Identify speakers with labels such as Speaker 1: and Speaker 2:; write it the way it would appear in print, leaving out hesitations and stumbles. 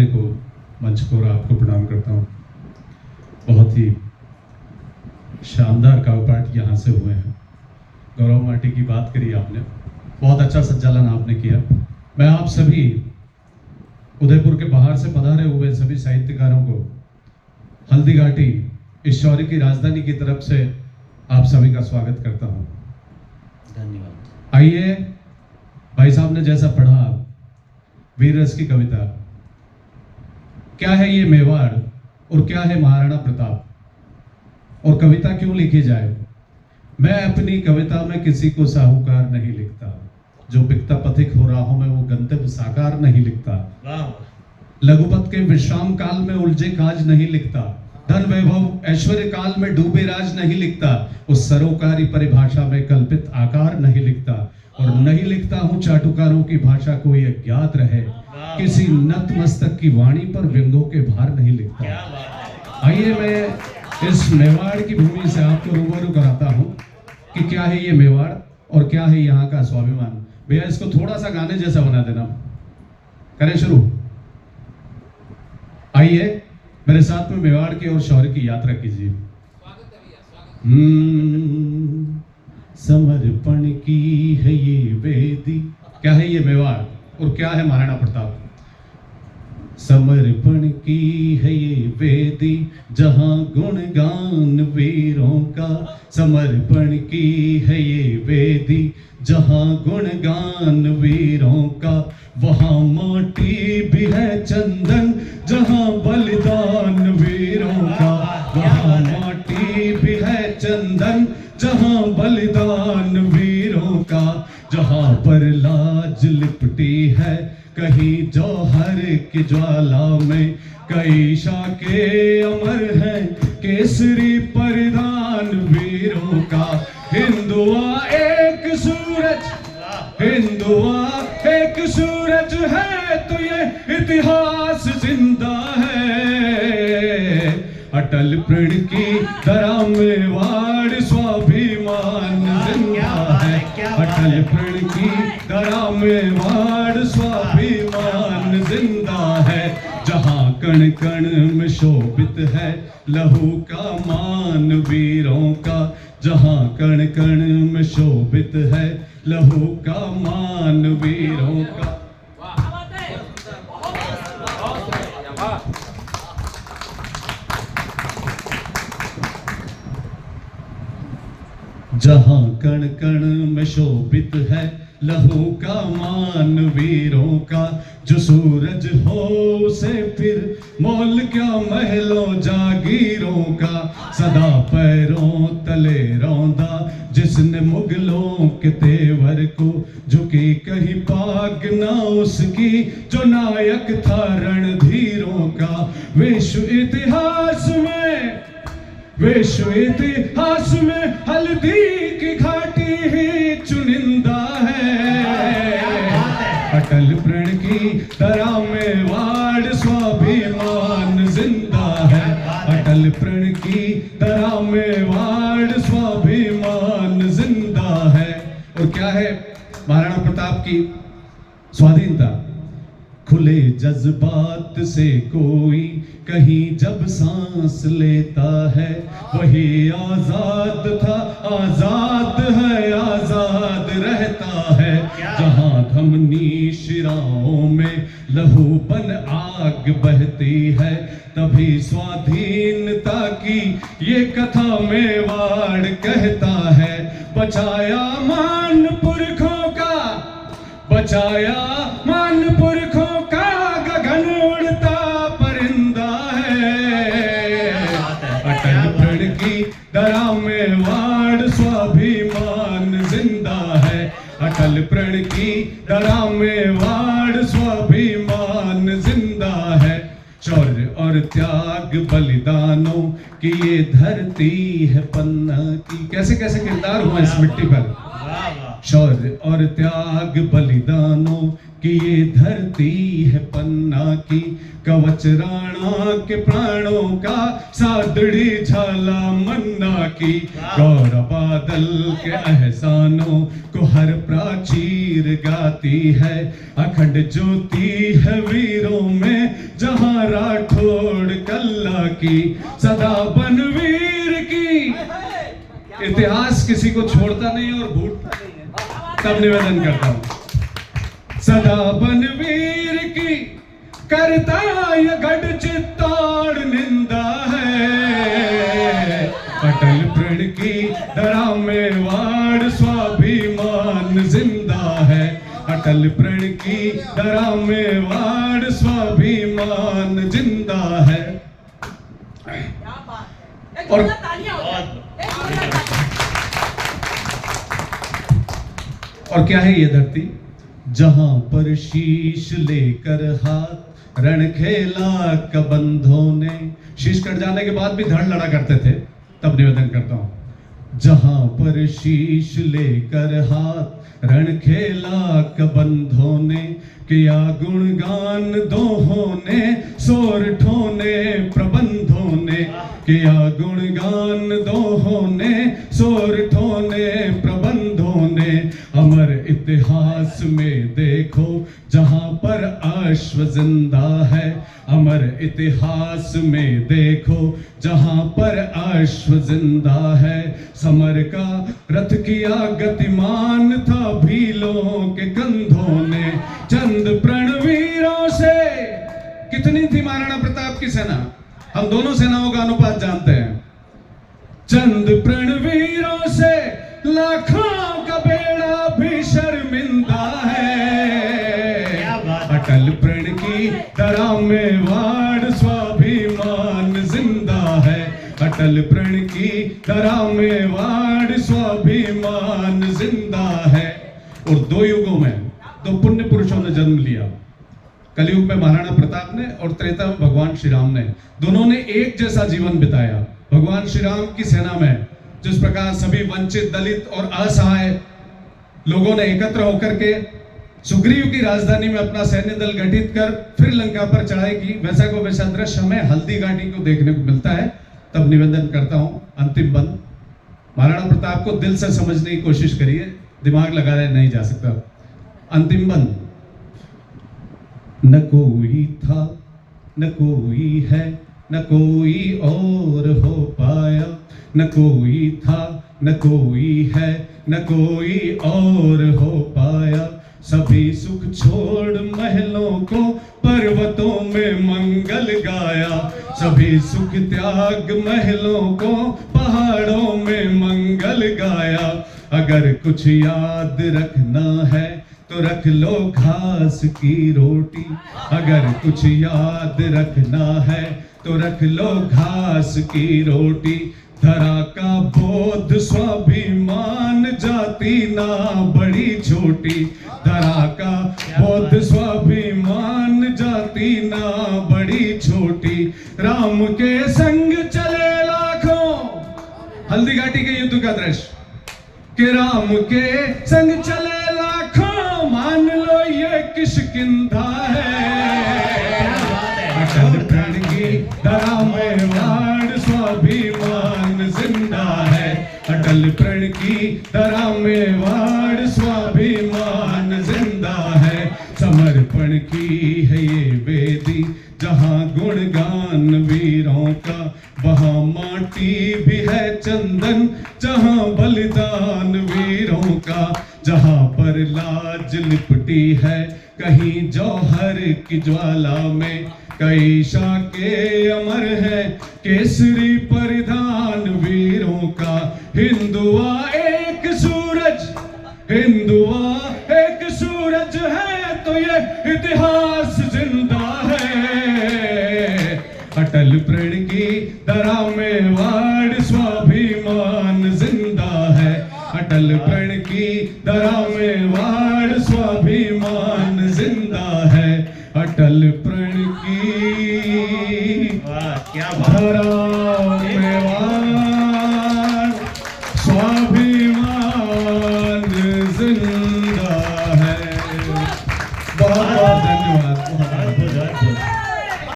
Speaker 1: महोदय को, मंच को और आपको प्रणाम करता हूँ। बहुत ही शानदार काव्य पाठ यहाँ से हुए हैं। गौरव माटी की बात करी आपने, बहुत अच्छा संचालन आपने किया। मैं आप सभी उदयपुर के बाहर से पधारे हुए सभी साहित्यकारों को हल्दीघाटी इस शौर्य की राजधानी की तरफ से आप सभी का स्वागत करता हूँ।
Speaker 2: धन्यवाद।
Speaker 1: आइए, भाई साहब ने जैसा पढ़ा वीर रस की कविता, क्या है ये मेवाड़ और क्या है महाराणा प्रताप और कविता क्यों लिखी जाए। मैं अपनी कविता में किसी को साहूकार नहीं लिखता, जो बिकता पथिक हो राहों में वो गंतव्य साकार नहीं लिखता। लघुपत के विश्राम काल में उलझे काज नहीं लिखता, धन वैभव ऐश्वर्य काल में डूबे राज नहीं लिखता, उस सरोकारी परिभाषा में कल्पित आकार नहीं लिखता, और नहीं लिखता हूँ चाटुकारों की भाषा कोई अज्ञात रहे, किसी नतमस्तक की वाणी पर व्यंगों के भार नहीं लिखता। आइए, मैं इस मेवाड़ की भूमि से आपको रूबरू कराता हूँ कि क्या है ये मेवाड़ और क्या है यहाँ का स्वाभिमान। भैया इसको थोड़ा सा गाने जैसा बना देना। करें शुरू। आइए मेरे साथ में मेवाड़ की और शौर्य की यात्रा कीजिए। समर्पण की है ये वेदी। क्या है ये मेवाड़ और क्या है महाराणा प्रताप। समर्पण की है ये वेदी जहां गुणगान वीरों का, समर्पण की है ये वेदी जहां गुणगान वीरों का, वहां माटी भी है चंदन जहां बलिदान वीरों का, वहां माटी भी है चंदन जहां बलिदान वीरों का, जहां पर लाज लिपटी है कहीं जौहर की ज्वाला में, कई शाके अमर हैं केसरी परिधान वीरों का। हिंदुआ एक सूरज, हिंदुआ एक सूरज है तो ये इतिहास जिंदा है। अटल प्रण की धरा मेवाड़ स्वाभिमान जिंदा है, अटल प्रण की धरा मेवाड़ स्वाभिमान जिंदा है। जहाँ कण कण में शोभित है लहू का मान वीरों का, जहाँ कण कण में शोभित है लहू का मान वीरों का। जहाँ कण कण में शोभित है लहू का मान वीरों का, जो सूरज हो उसे फिर मोल क्या महलों जागीरों का, सदा पैरों तले रौंदा जिसने मुगलों के तेवर को, झुकी कहीं पाग ना उसकी जो नायक था रणधीरों का। विश्व इतिहास में हल्दी की घाटी ही चुनिंदा है। अटल प्रण की तरह मेवाड़ स्वाभिमान जिंदा है, अटल प्रण की तरह मेवाड़ स्वाभिमान जिंदा है। और क्या है महाराणा प्रताप की स्वाधीनता। खुले जज्बात से कोई कहीं जब सांस लेता है, वही आजाद था, आजाद है, आजाद रहता है। जहां धमनी शिराओं में लहू बन आग बहती है, तभी स्वाधीनता की ये कथा मेवाड़ कहता है। बचाया मान पुरखों का, बचाया मान पुरखों का गगन उड़ता परिंदा है। अटल प्रण की धरा मेवाड़ स्वाभिमान जिंदा है, अटल प्रण की धरा मेवाड़ स्वाभिमान जिंदा है। शौर्य और त्याग बलिदानों की ये धरती है पन्ना की। कैसे कैसे किरदार हुआ इस मिट्टी पर। शौर्य और त्याग बलिदानों कि ये धरती है पन्ना की, कवच राणा के प्राणों का, सादड़ी झाला मन्ना की। गौर बादल के एहसानों को हर प्राचीर गाती है, अखंड ज्योति है वीरों में जहां राठौड़ कल्ला की। सदा बनवीर की, इतिहास किसी को छोड़ता नहीं और भूलता नहीं है, तब निवेदन करता हूं। सदा बनवीर की करता यह गढ़ चित्तौड़ निंदा है, अटल प्रण की धरा में वाड़ स्वाभिमान जिंदा है। अटल प्रण की धरा में वाड़ स्वाभिमान जिंदा है। और क्या है ये धरती? जहां पर शीश लेकर हाथ रण खेला कबंधों ने। शीश कट जाने के बाद भी धड़ लड़ा करते थे, तब निवेदन करता हूं। जहां पर शीश लेकर हाथ रण खेला कबंधों ने, किया गुणगान दोहों ने सोरठों ने प्रबंधों ने। किया गुणगान दोहों ने सोरठों ने प्रबंधों ने। अमर इतिहास में देखो जहां पर अश्व जिंदा है, अमर इतिहास में देखो जहां पर अश्व जिंदा है। समर का रथ किया गतिमान था भीलों के कंधों ने। चंद प्रणवीरों से, कितनी थी महाराणा प्रताप की सेना? हम दोनों सेनाओं का अनुपात जानते हैं। चंद प्रणवीरों से लाखों का बेड़ा भी शर्मिंदा है। अटल प्रण की धरा में वाड़ स्वाभिमान जिंदा है। अटल प्रण की धरा में वाड़ स्वाभिमान जिंदा है। और दो युगों में दो पुण्य पुरुषों ने जन्म लिया। कलयुग में महाराणा प्रताप ने और त्रेता में भगवान श्री राम ने। दोनों ने एक जैसा जीवन बिताया। भगवान श्री राम की सेना में जिस प्रकार सभी वंचित, दलित और असहाय लोगों ने एकत्र होकर के सुग्रीव की राजधानी में अपना सैन्य दल गठित कर फिर लंका पर चढ़ाई की, वैसा को वैसा दृश्य हमें हल्दी घाटी को देखने को मिलता है। तब निवेदन करता हूं, अंतिम बंद। महाराणा प्रताप को दिल से समझने की कोशिश करिए, दिमाग लगाया नहीं जा सकता। अंतिम बंद। न कोई था, न कोई है, न कोई और हो पाया। न कोई था, न कोई है, न कोई और हो पाया। सभी सुख छोड़ महलों को पर्वतों में मंगल गाया। सभी सुख त्याग महलों को पहाड़ों में मंगल गाया। अगर कुछ याद रखना है तो रख लो घास की रोटी। अगर कुछ याद रखना है तो रख लो घास की रोटी। धरा का बोध स्वाभिमान जाति ना बड़ी छोटी। धरा का बोध स्वाभिमान जाति ना बड़ी छोटी। राम के संग चले लाखों, हल्दी घाटी के युद्ध का दृश्य, कि राम के संग चले लाखों, मान लो ये किष्किंधा है। अटल प्रण की धरा में वाड़ स्वाभिमान जिंदा है। अटल प्रण की धरा में वाड़ स्वाभिमान जिंदा है। समर्पण की है ये वेदी जहां गुणगान वीरों का, वहां माटी भी है चंदन जहां बलिदान वीरों का। जहां पर लाज लिपटी है कहीं जौहर की ज्वाला में, कई शाके अमर है केसरी परिधान वीरों का। हिंदुआ एक सूरज, हिंदुआ एक सूरज है तो ये इतिहास जिंदा है। अटल प्रण की धरा में वाड़ स्वाभिमान जिंदा है। अटल प्रण की धरा में वाड़ स्वाभिमान जिंदा है। अटल प्रण की
Speaker 2: क्या
Speaker 1: धरा में